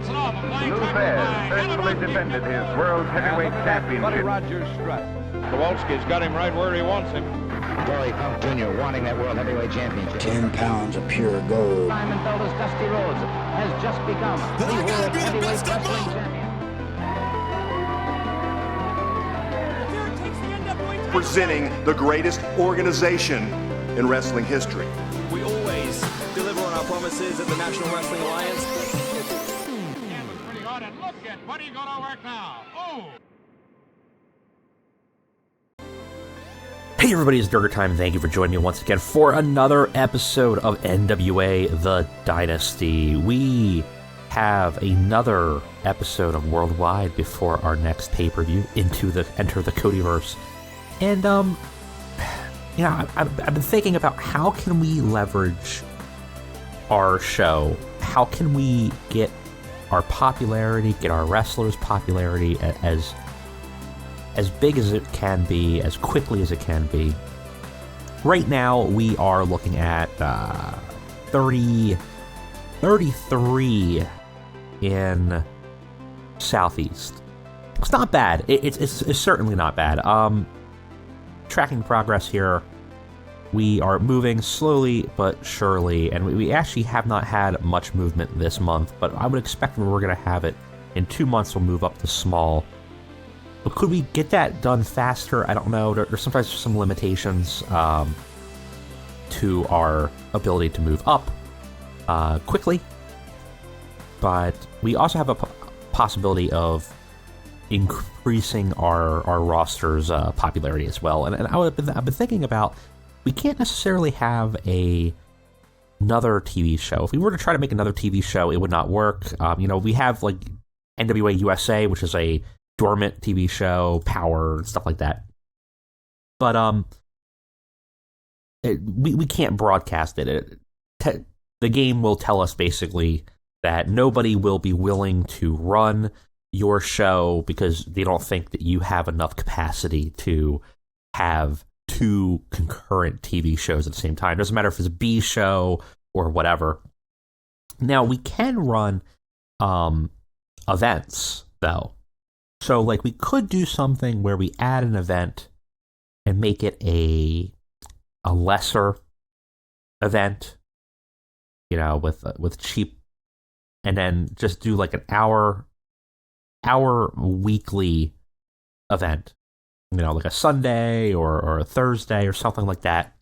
Lou Thesz faithfully defended his world heavyweight championship. Rogers Strut. Kowalski's got him right where he wants him. Dory Funk Jr. wanting that world heavyweight championship. 10 pounds of pure gold. Simon Felder's Dusty Rhodes has just become the world heavyweight wrestling champion. Presenting the greatest organization in wrestling history. We always deliver on our promises at the National Wrestling Alliance. Yeah, but pretty hard, and look at what are you gonna work now? Oh! Hey everybody, it's Durger time. Thank you for joining me once again for another episode of NWA The Dynasty. We have another episode of Worldwide before our next pay-per-view, Enter the Codyverse. And, you know, I've been thinking about how can we leverage our show? How can we get our popularity, get our wrestlers' popularity as big as it can be, as quickly as it can be? Right now, we are looking at 33 in Southeast. It's not bad. It's certainly not bad. Tracking progress here. We are moving slowly but surely, and we actually have not had much movement this month, but I would expect we're going to have it in 2 months. We'll move up to small. But could we get that done faster? I don't know. There's sometimes some limitations to our ability to move up quickly. But we also have a possibility of increasing our roster's popularity as well. And I've been thinking about, we can't necessarily have another TV show. If we were to try to make another TV show, it would not work. You know, we have like NWA USA, which is a dormant TV show, Power, and stuff like that. But we can't broadcast it. The game will tell us basically that nobody will be willing to run your show because they don't think that you have enough capacity to have two concurrent TV shows at the same time. Doesn't matter if it's a B show or whatever. Now, we can run events, though. So, like, we could do something where we add an event and make it a lesser event, you know, with cheap, and then just do like an hour weekly event, you know, like a Sunday or a Thursday or something like that.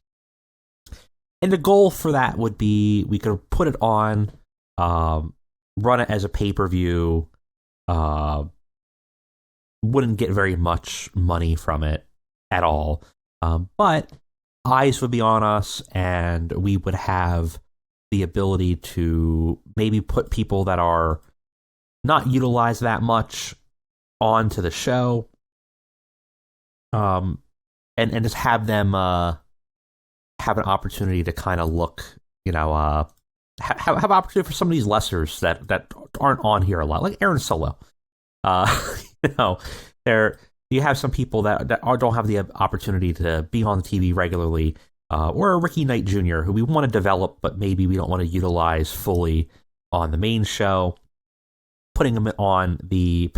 And the goal for that would be we could put it on, run it as a pay-per-view. Wouldn't get very much money from it at all. But eyes would be on us, and we would have the ability to maybe put people that are not utilized that much onto the show. And just have them have an opportunity to kind of look, you know, have an opportunity for some of these lessers that aren't on here a lot, like Aaron Solo. You know, you have some people that don't have the opportunity to be on the TV regularly, or Ricky Knight Jr., who we want to develop, but maybe we don't want to utilize fully on the main show. Putting them on the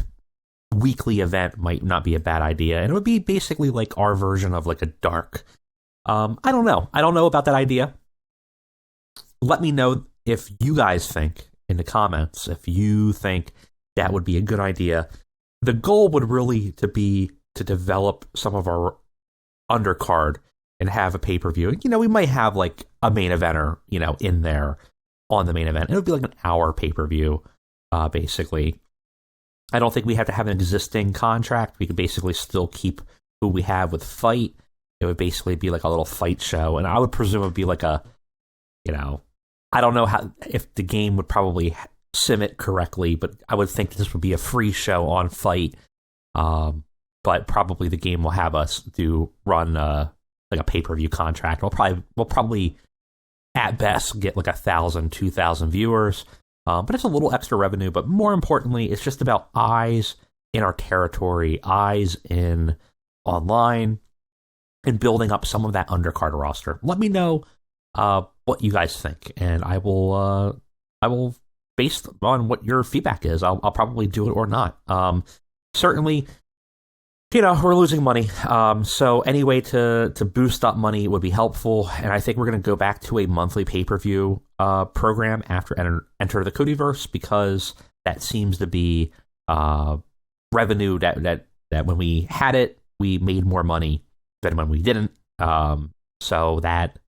weekly event might not be a bad idea, and it would be basically like our version of like a dark. I don't know. I don't know about that idea. Let me know if you guys think in the comments, if you think that would be a good idea. The goal would really be to develop some of our undercard and have a pay-per-view. You know, we might have like a main eventer, you know, in there on the main event. It would be like an hour pay-per-view, basically. I don't think we have to have an existing contract. We could basically still keep who we have with Fight. It would basically be like a little fight show. And I would presume it would be like a, you know, I don't know if the game would probably sim it correctly, but I would think this would be a free show on Fight. But probably the game will have us run like a pay-per-view contract. We'll probably at best get like 1,000, 2,000 viewers. But it's a little extra revenue. But more importantly, it's just about eyes in our territory, eyes in online, and building up some of that undercard roster. Let me know what you guys think, and I will based on what your feedback is. I'll probably do it or not. Certainly, we're losing money. So any way to boost up money would be helpful. And I think we're going to go back to a monthly pay-per-view program after Enter the Codyverse, because that seems to be revenue that when we had it, we made more money than when we didn't. So that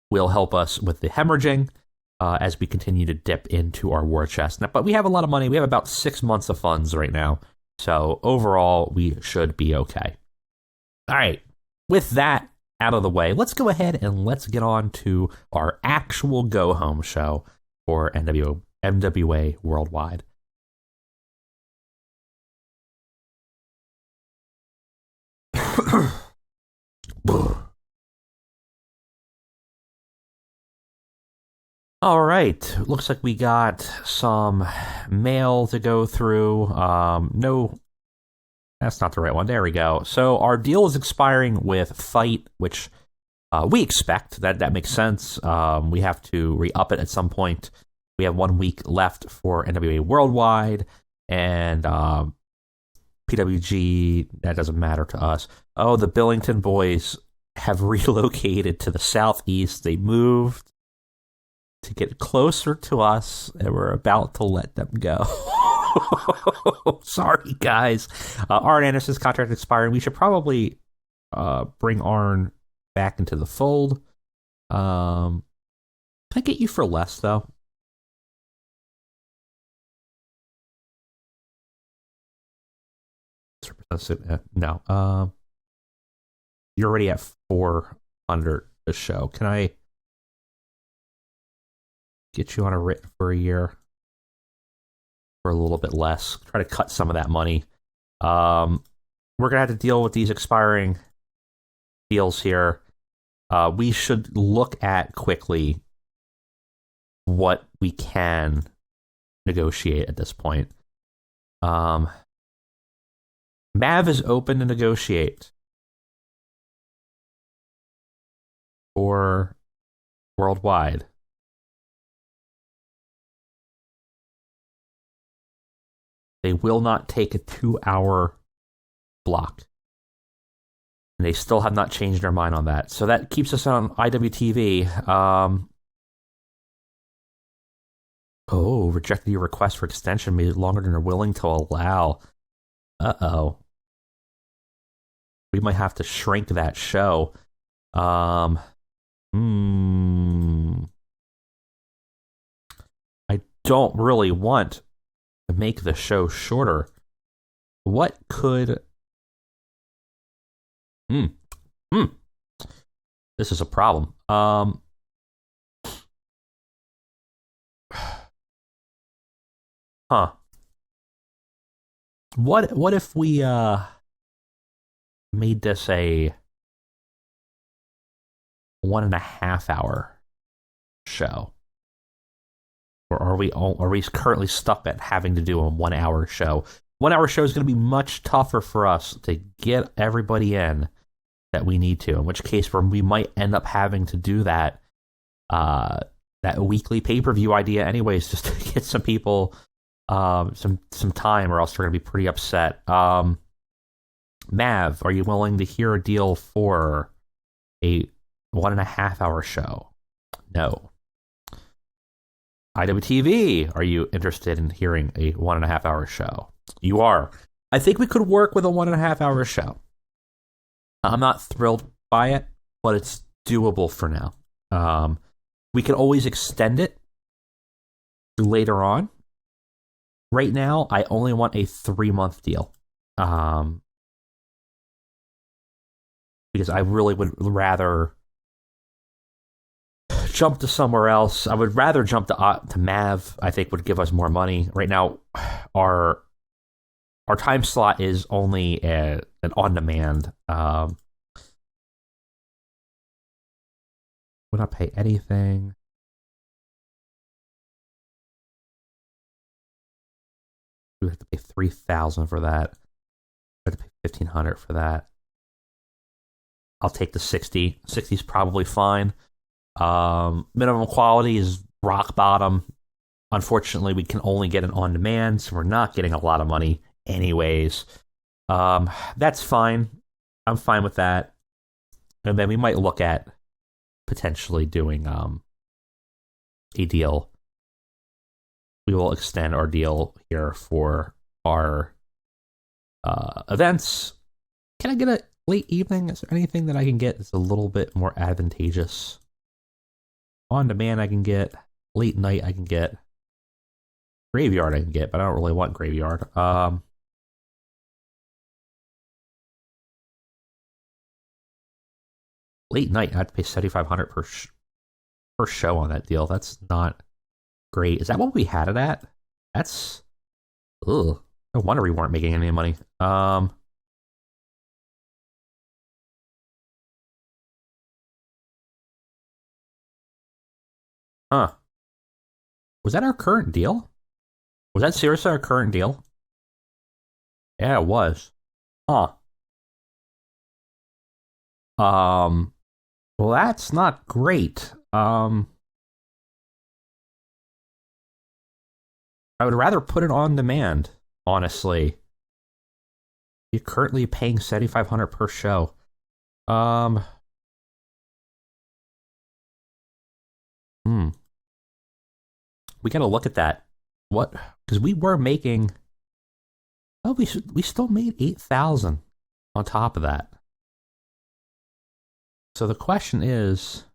will help us with the hemorrhaging as we continue to dip into our war chest. Now, but we have a lot of money. We have about 6 months of funds right now. So overall, we should be okay. All right. With that out of the way, let's go ahead and let's get on to our actual go-home show for NWA Worldwide. All right, looks like we got some mail to go through. No, that's not the right one. There we go. So our deal is expiring with Fight, which we expect. That makes sense. We have to re-up it at some point. We have 1 week left for NWA Worldwide, and PWG, that doesn't matter to us. Oh, the Billington boys have relocated to the southeast. They moved to get closer to us, and we're about to let them go. Sorry, guys. Arn Anderson's contract expiring. We should probably bring Arn back into the fold. Can I get you for less, though? No. You're already at 400 a show. Can I get you on a writ for a year for a little bit less? Try to cut some of that money. We're gonna have to deal with these expiring deals here. We should look at quickly what we can negotiate at this point. Mav is open to negotiate for Worldwide. They will not take a 2-hour block. And they still have not changed their mind on that. So that keeps us on IWTV. Rejected your request for extension, made it longer than they're willing to allow. Uh-oh. We might have to shrink that show. I don't really want to make the show shorter. What could... This is a problem. What if we made this a 1.5 hour show? Or are we currently stuck at having to do a 1 hour show? 1 hour show is going to be much tougher for us to get everybody in that we need to, in which case we might end up having to do that weekly pay-per-view idea anyways, just to get some people some time, or else they're going to be pretty upset. Mav, are you willing to hear a deal for a 1.5 hour show? No. IWTV, are you interested in hearing a 1.5 hour show? You are. I think we could work with a 1.5 hour show. I'm not thrilled by it, but it's doable for now. We can always extend it later on. Right now, I only want a 3-month deal. Because I really would rather jump to somewhere else. I would rather jump to Mav. I think would give us more money. Right now, our time slot is only an on-demand. Would not pay anything. We have to pay $3,000 for that. We have to pay $1,500 for that. I'll take the 60. 60 is probably fine. Minimum quality is rock bottom. Unfortunately, we can only get it on demand, so we're not getting a lot of money anyways. That's fine. I'm fine with that. And then we might look at potentially doing a deal. We will extend our deal here for our events. Can I get a late evening? Is there anything that I can get that's a little bit more advantageous? On demand I can get, late night I can get, graveyard I can get, but I don't really want graveyard. Late night I have to pay $7,500 per show on that deal. That's not great. Is that what we had it at? That's no wonder we weren't making any money. Was that our current deal? Was that seriously our current deal? Yeah, it was. Well, that's not great. I would rather put it on demand, honestly. You're currently paying $7,500 per show. We gotta look at that. What? Because we were making. Oh, we still made 8,000 on top of that. So the question is,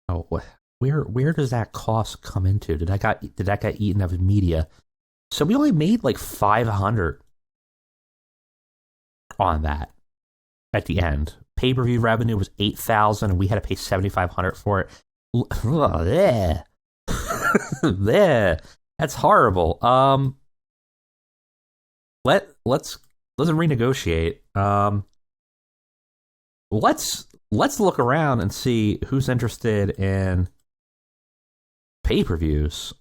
where does that cost come into? Did that get eaten up in media? So we only made like 500 on that at the end. Pay-per-view revenue was 8,000, and we had to pay 7,500 for it. Yeah, that's horrible. Let's renegotiate. Let's look around and see who's interested in pay-per-views.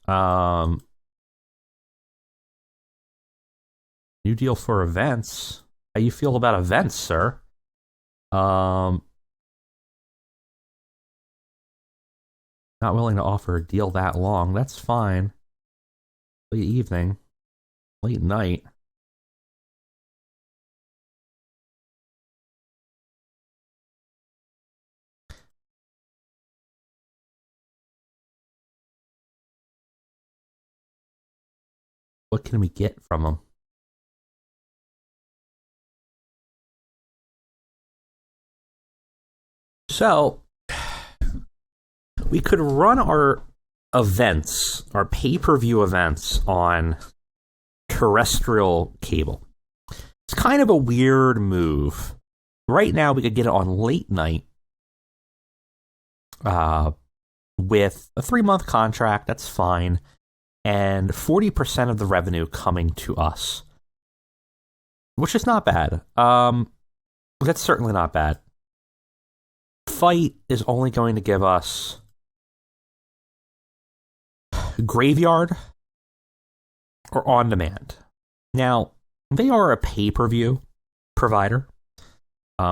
New deal for events. How you feel about events, sir? Not willing to offer a deal that long. That's fine. Late evening, late night. What can we get from them? So, we could run our events, our pay-per-view events, on terrestrial cable. It's kind of a weird move. Right now, we could get it on late night with a 3-month contract. That's fine. And 40% of the revenue coming to us, which is not bad. That's certainly not bad. Fight is only going to give us graveyard or on demand. Now, they are a pay-per-view provider,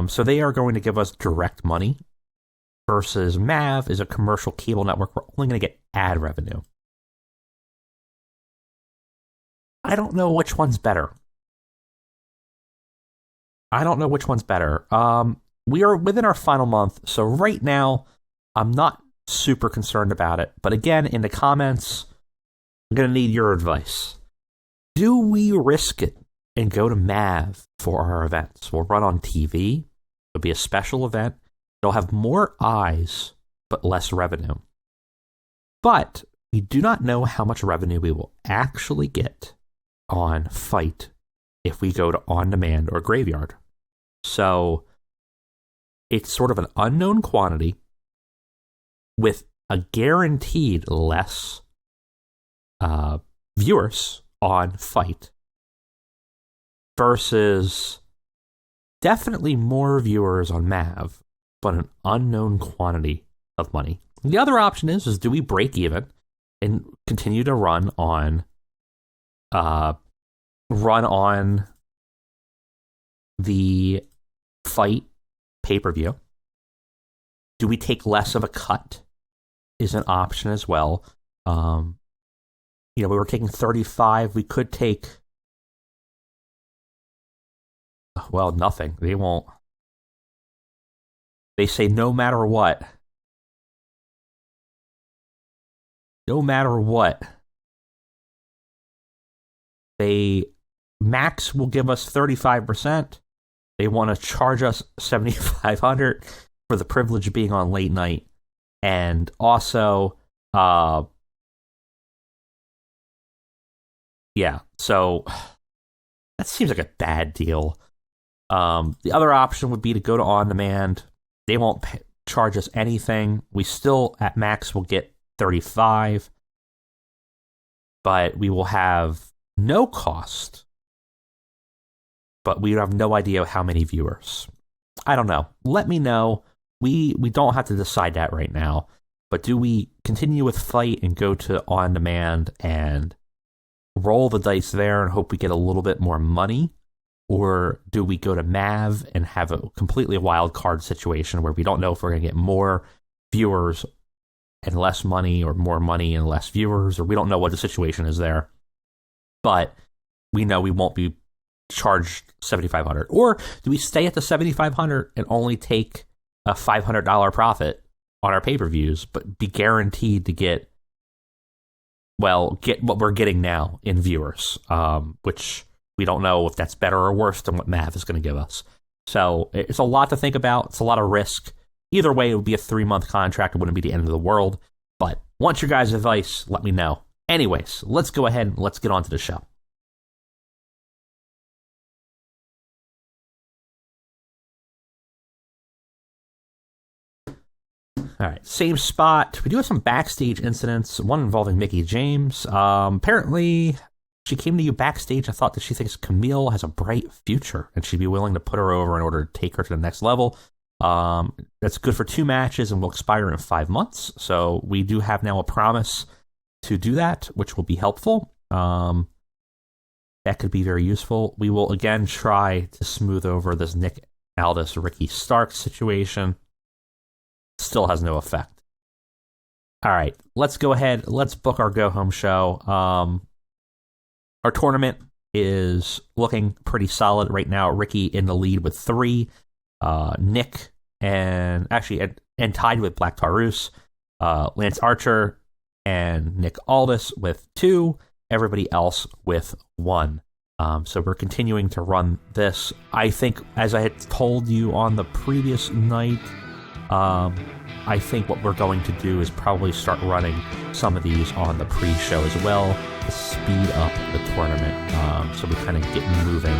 so they are going to give us direct money, versus MAV is a commercial cable network. We're only going to get ad revenue. I don't know which one's better. We are within our final month, so right now, I'm not super concerned about it. But again, in the comments, I'm going to need your advice. Do we risk it and go to MAV for our events? We'll run on TV. It'll be a special event. It'll have more eyes, but less revenue. But we do not know how much revenue we will actually get on Fight if we go to on-demand or graveyard. So it's sort of an unknown quantity with a guaranteed less viewers on Fight versus definitely more viewers on MAV, but an unknown quantity of money. The other option is do we break even and continue to run on the Fight pay-per-view Do we take less of a cut? Is an option as well. We were taking 35. We could take, well, nothing. They won't. They say no matter what. No matter what. Max will give us 35%. They want to charge us $7,500 for the privilege of being on late night. And also, so that seems like a bad deal. The other option would be to go to on demand. They won't charge us anything. We still, at max, will get 35, but we will have no cost. But we have no idea how many viewers. I don't know. Let me know. We don't have to decide that right now. But do we continue with Fight and go to on demand and roll the dice there and hope we get a little bit more money? Or do we go to Mav and have a completely wild card situation where we don't know if we're going to get more viewers and less money, or more money and less viewers, or we don't know what the situation is there. But we know we won't be charged $7,500. Or do we stay at the $7,500 and only take a $500 profit on our pay-per-views, but be guaranteed to get what we're getting now in viewers, which we don't know if that's better or worse than what Mav is going to give us. So it's a lot to think about. It's a lot of risk. Either way, it would be a 3-month contract. It wouldn't be the end of the world. But want your guys' advice, let me know. Anyways, let's go ahead and let's get on to the show. All right, same spot. We do have some backstage incidents, one involving Mickie James. Apparently, she came to you backstage and thought that she thinks Camille has a bright future and she'd be willing to put her over in order to take her to the next level. That's good for 2 matches and will expire in 5 months. So we do have now a promise to do that, which will be helpful. That could be very useful. We will again try to smooth over this Nick Aldis, Ricky Starks situation. Still has no effect. All right, let's go ahead. Let's book our go-home show. Our tournament is looking pretty solid right now. Ricky in the lead with 3. Nick and tied with Black Taurus. Lance Archer and Nick Aldis with 2. Everybody else with 1. So we're continuing to run this. I think, as I had told you on the previous night, I think what we're going to do is probably start running some of these on the pre-show as well to speed up the tournament, so we kind of get moving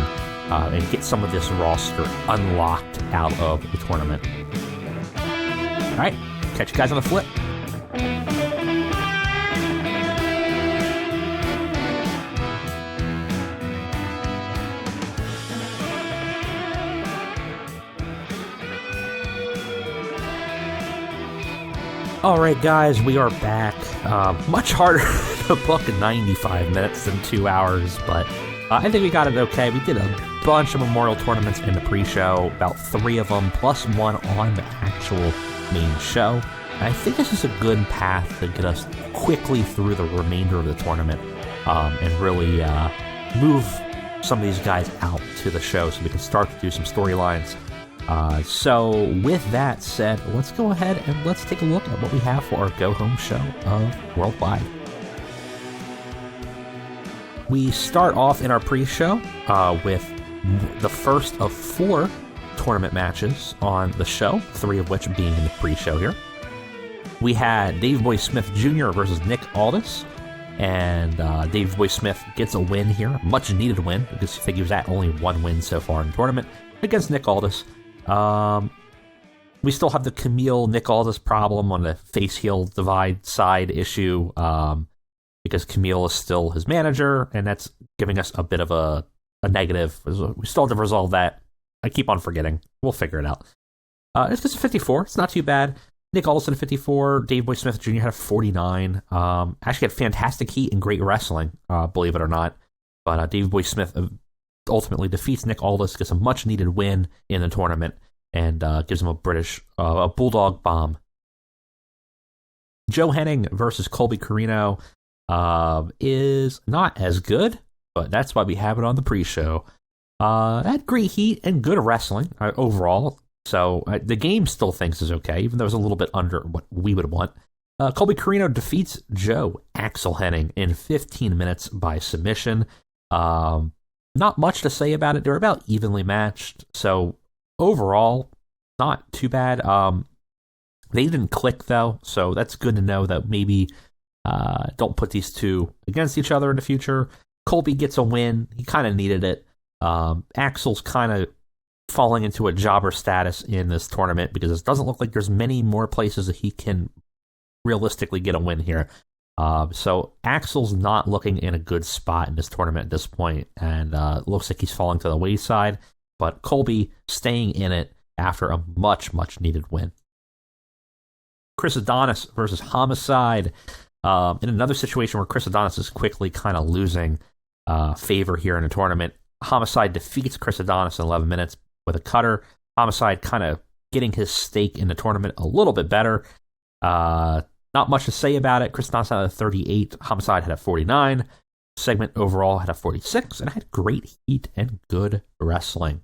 and get some of this roster unlocked out of the tournament. All right, catch you guys on the flip. All right, guys, we are back. Much harder to book in 95 minutes than 2 hours, but I think we got it okay. We did a bunch of Memorial tournaments in the pre-show, about 3 of them, plus 1 on the actual main show. And I think this is a good path to get us quickly through the remainder of the tournament and really move some of these guys out to the show so we can start to do some storylines. So with that said, let's go ahead and let's take a look at what we have for our go-home show of Worldwide. We start off in our pre-show with the first of 4 tournament matches on the show, 3 of which being in the pre-show here. We had Dave Boy Smith Jr. versus Nick Aldis, and Dave Boy Smith gets a win here, a much-needed win, because I think he was at only 1 win so far in the tournament, against Nick Aldis. We still have the Camille Nick Aldis problem on the face-heel divide side issue, because Camille is still his manager, and that's giving us a bit of a negative. We still have to resolve that. I keep on forgetting. We'll figure it out. It's just a 54. It's not too bad. Nick Aldis at a 54. Dave Boy Smith Jr. had a 49. Actually had fantastic heat and great wrestling, believe it or not. But Dave Boy Smith ultimately defeats Nick Aldis, gets a much-needed win in the tournament. and gives him a bulldog bomb. Joe Henning versus Colby Carino is not as good, but that's why we have it on the pre-show. Had great heat and good wrestling overall, so the game still thinks is okay, even though it's a little bit under what we would want. Colby Carino defeats Joe Axel Henning in 15 minutes by submission. Not much to say about it. They're about evenly matched, so overall, not too bad. They didn't click, though, so that's good to know that maybe don't put these two against each other in the future. Colby gets a win. He kind of needed it. Axel's kind of falling into a jobber status in this tournament because it doesn't look like there's many more places that he can realistically get a win here. So Axel's not looking in a good spot in this tournament at this point, and looks like he's falling to the wayside, but Colby staying in it after a much, much needed win. Chris Adonis versus Homicide. In another situation where Chris Adonis is quickly kind of losing favor here in the tournament, Homicide defeats Chris Adonis in 11 minutes with a cutter. Homicide kind of getting his stake in the tournament a little bit better. Not much to say about it. Chris Adonis had a 38. Homicide had a 49. Segment overall had a 46 and had great heat and good wrestling.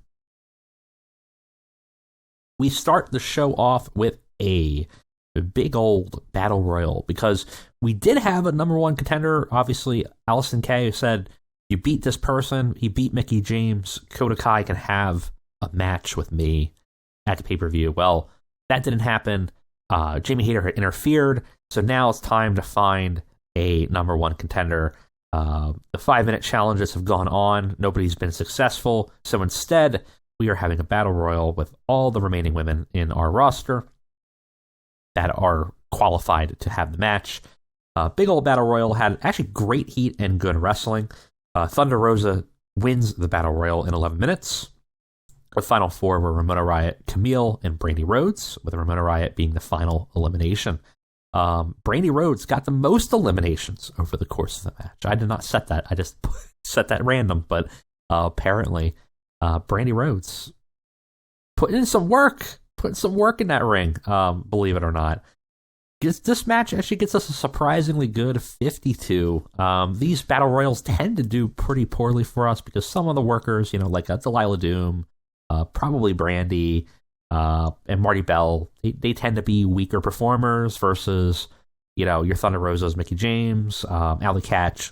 We start the show off with a big old battle royal because we did have a number one contender. Obviously, Allison Kay said, you beat this person, he beat Mickie James, Kota Kai can have a match with me at the pay-per-view. Well, that didn't happen. Jamie Hayter had interfered, so now it's time to find a number one contender. The 5-minute challenges have gone on. Nobody's been successful, so instead, we are having a battle royal with all the remaining women in our roster that are qualified to have the match. Big old battle royal had actually great heat and good wrestling. Thunder Rosa wins the battle royal in 11 minutes. The final four were Ramona Riot, Camille, and Brandy Rhodes, with Ramona Riot being the final elimination. Brandy Rhodes got the most eliminations over the course of the match. I did not set that. I just set that random, but apparently Brandy Rhodes putting in some work in that ring, believe it or not. This match actually gets us a surprisingly good 52. These battle royals tend to do pretty poorly for us because some of the workers, like Delilah Doom, probably Brandy, and Marty Bell, they tend to be weaker performers versus, your Thunder Rosas, Mickie James, Allie Katch,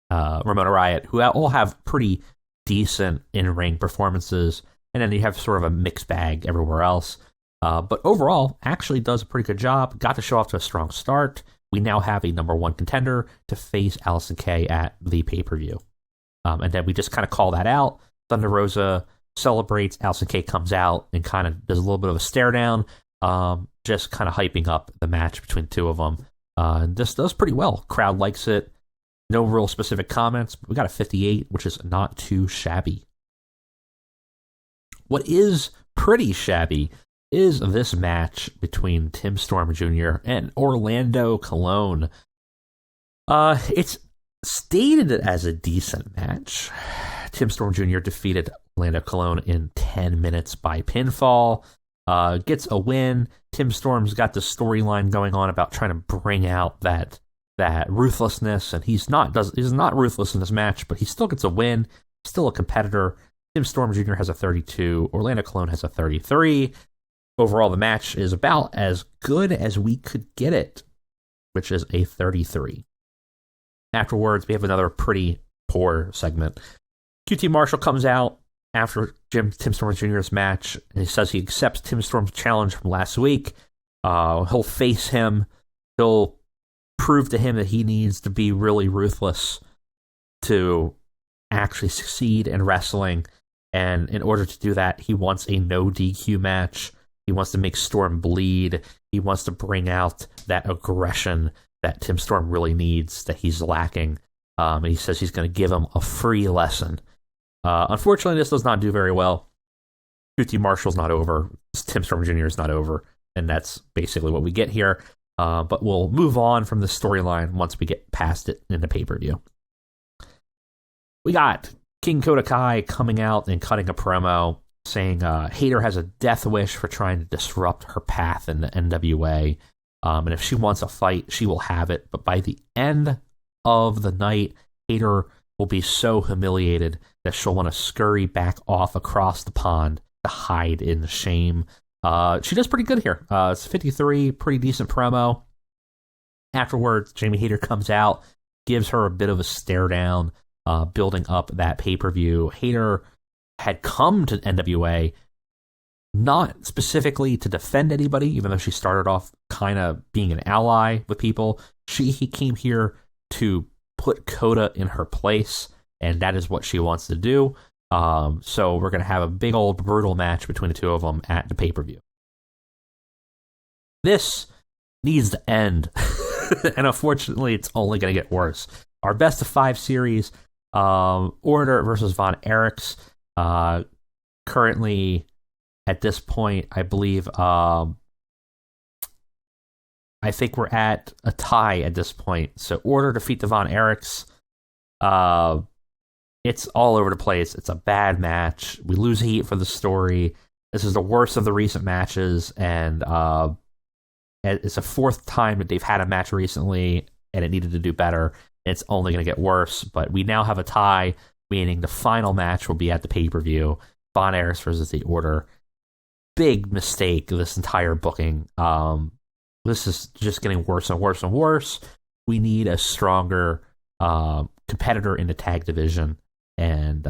Ramona Riot, who all have pretty decent in-ring performances. And then you have sort of a mixed bag everywhere else. But overall, actually does a pretty good job. Got to show off to a strong start. We now have a number one contender to face Allison Kay at the pay-per-view. And then we just kind of call that out. Thunder Rosa celebrates. Allison Kay comes out and kind of does a little bit of a stare down. Just kind of hyping up the match between the two of them. And this does pretty well. Crowd likes it. No real specific comments. We got a 58, which is not too shabby. What is pretty shabby is this match between Tim Storm Jr. and Orlando Colon. It's stated as a decent match. Tim Storm Jr. defeated Orlando Colon in 10 minutes by pinfall. Gets a win. Tim Storm's got the storyline going on about trying to bring out that ruthlessness, and he's not ruthless in this match, but he still gets a win. Still a competitor. Tim Storm Jr. has a 32. Orlando Colon has a 33. Overall, the match is about as good as we could get it, which is a 33. Afterwards, we have another pretty poor segment. QT Marshall comes out after Tim Storm Jr.'s match, and he says he accepts Tim Storm's challenge from last week. He'll face him. He'll prove to him that he needs to be really ruthless to actually succeed in wrestling. And in order to do that, he wants a no DQ match. He wants to make Storm bleed. He wants to bring out that aggression that Tim Storm really needs, that he's lacking. And he says he's going to give him a free lesson. Unfortunately, this does not do very well. QT Marshall's not over. Tim Storm Jr. is not over. And that's basically what we get here. But we'll move on from the storyline once we get past it in the pay-per-view. We got King Kota Kai coming out and cutting a promo. saying Hayter has a death wish for trying to disrupt her path in the NWA. And if she wants a fight, she will have it. But by the end of the night, Hayter will be so humiliated that she'll want to scurry back off across the pond to hide in shame. She does pretty good here. It's 53, pretty decent promo. Afterwards, Jamie Hayter comes out, gives her a bit of a stare down, building up that pay-per-view. Hayter had come to NWA not specifically to defend anybody, even though she started off kind of being an ally with people. He came here to put Coda in her place, and that is what she wants to do. So we're going to have a big old brutal match between the two of them at the pay-per-view. This needs to end, and unfortunately, it's only going to get worse. Our best of 5 series, Order versus Von Erichs. Currently, at this point, I believe, I think we're at a tie at this point. So Order defeat the Von Erichs. It's all over the place. It's a bad match. We lose heat for the story. This is the worst of the recent matches, and it's the 4th time that they've had a match recently, and it needed to do better. It's only going to get worse, but we now have a tie, meaning the final match will be at the pay-per-view. Von Erichs versus the Order. Big mistake, this entire booking. This is just getting worse and worse and worse. We need a stronger competitor in the tag division. And,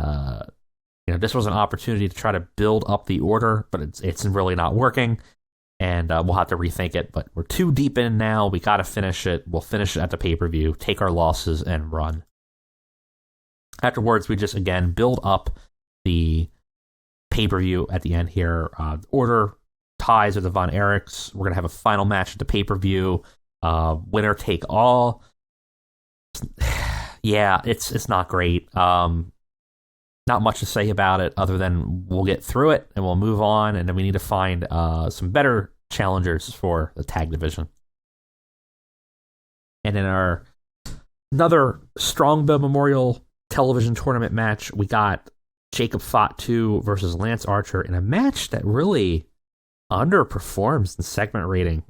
this was an opportunity to try to build up the Order, but it's really not working. And we'll have to rethink it. But we're too deep in now. We got to finish it. We'll finish it at the pay-per-view, take our losses, and run. Afterwards, we just, again, build up the pay-per-view at the end here. Order ties with the Von Erichs. We're going to have a final match at the pay-per-view. Winner take all. Yeah, it's not great. Not much to say about it other than we'll get through it and we'll move on, and then we need to find some better challengers for the tag division. And in our another Strongbow Memorial Television Tournament match, we got Jacob Fatu versus Lance Archer in a match that really underperforms in segment rating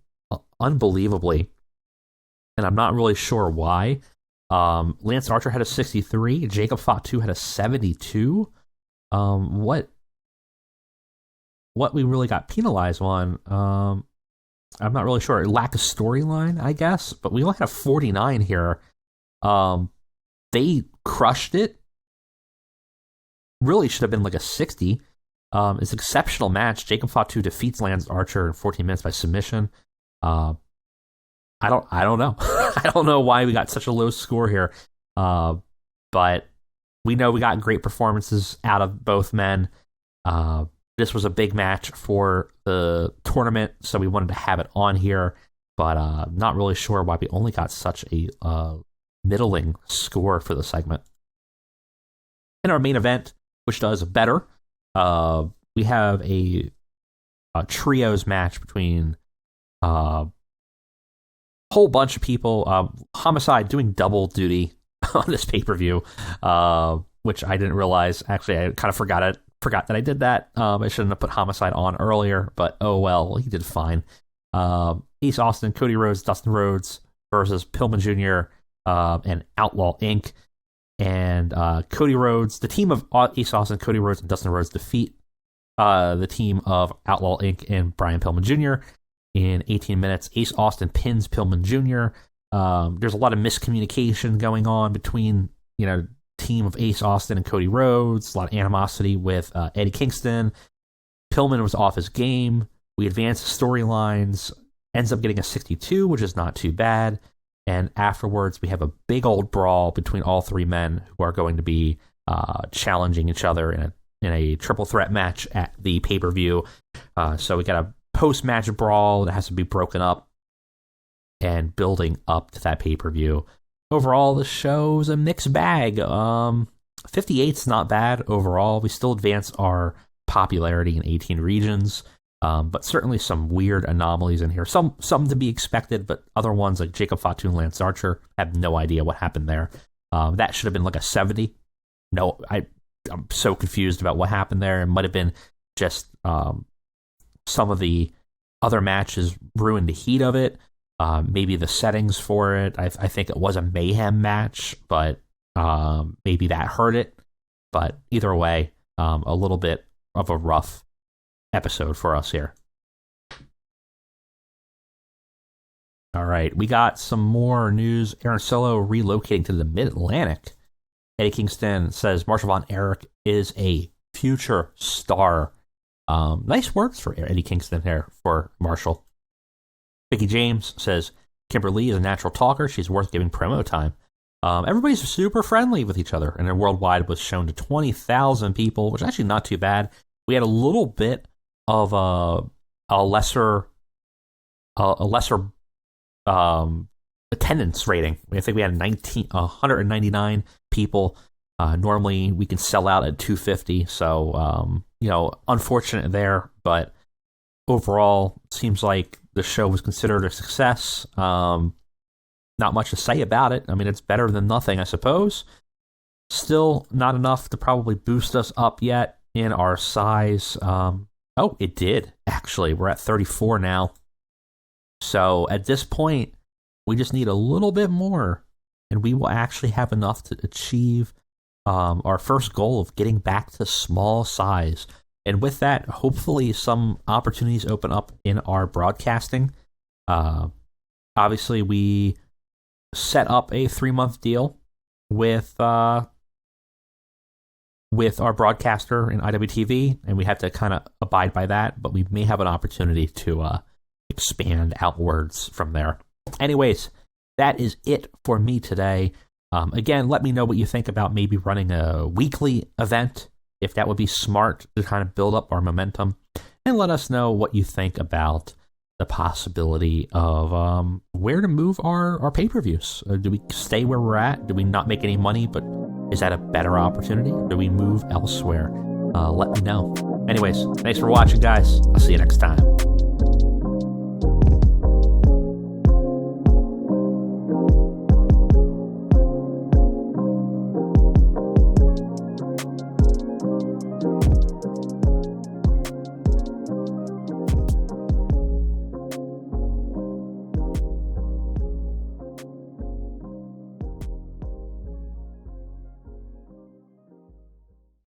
unbelievably, and I'm not really sure why. Lance Archer had a 63. Jacob Fatu had a 72. What we really got penalized on, I'm not really sure. Lack of storyline, I guess, but we only had a 49 here. They crushed it. Really should have been like a 60. It's an exceptional match. Jacob Fatu defeats Lance Archer in 14 minutes by submission. I don't know. I don't know why we got such a low score here. But we know we got great performances out of both men. This was a big match for the tournament, so we wanted to have it on here. But not really sure why we only got such a middling score for the segment. In our main event, which does better, we have a trios match between whole bunch of people. Homicide doing double duty on this pay-per-view, which I didn't realize. Actually, I kind of forgot that I did that. I shouldn't have put Homicide on earlier, but oh well, he did fine. Ace Austin, Cody Rhodes, Dustin Rhodes versus Pillman Jr. And Outlaw Inc. And Cody Rhodes, the team of Ace Austin, Cody Rhodes, and Dustin Rhodes defeat the team of Outlaw Inc. and Brian Pillman Jr. in 18 minutes. Ace Austin pins Pillman Jr. There's a lot of miscommunication going on between, team of Ace Austin and Cody Rhodes. A lot of animosity with Eddie Kingston. Pillman was off his game. We advanced the storylines. Ends up getting a 62, which is not too bad. And afterwards, we have a big old brawl between all three men who are going to be challenging each other in a triple threat match at the pay-per-view. So we got a post-match brawl that has to be broken up and building up to that pay-per-view. Overall, the show's a mixed bag. 58's not bad overall. We still advance our popularity in 18 regions, but certainly some weird anomalies in here. Some to be expected, but other ones like Jacob Fatu and Lance Archer, have no idea what happened there. That should have been like a 70. No, I'm so confused about what happened there. It might have been just some of the other matches ruined the heat of it. Maybe the settings for it. I think it was a mayhem match, but maybe that hurt it. But either way, a little bit of a rough episode for us here. All right, we got some more news. Aaron Solo relocating to the Mid-Atlantic. Eddie Kingston says Marshall Von Erich is a future star. Nice words for Eddie Kingston there for Marshall. Vicky James says Kimberly is a natural talker. She's worth giving promo time. Everybody's super friendly with each other, and their worldwide was shown to 20,000 people, which is actually not too bad. We had a little bit of a lesser attendance rating. I think we had 199 people. Normally we can sell out at 250, so unfortunate there, but overall seems like the show was considered a success. Not much to say about it. I mean, it's better than nothing, I suppose. Still not enough to probably boost us up yet in our size. It did, actually. We're at 34 now. So at this point, we just need a little bit more, and we will actually have enough to achieve our first goal of getting back to small size. And with that, hopefully some opportunities open up in our broadcasting. Obviously, we set up a 3-month deal with our broadcaster in IWTV, and we have to kind of abide by that, but we may have an opportunity to expand outwards from there. Anyways, that is it for me today. Again, let me know what you think about maybe running a weekly event, if that would be smart to kind of build up our momentum, and let us know what you think about the possibility of where to move our pay-per-views. Do we stay where we're at? Do we not make any money, but is that a better opportunity? Do we move elsewhere? Let me know. Anyways, thanks for watching, guys. I'll see you next time.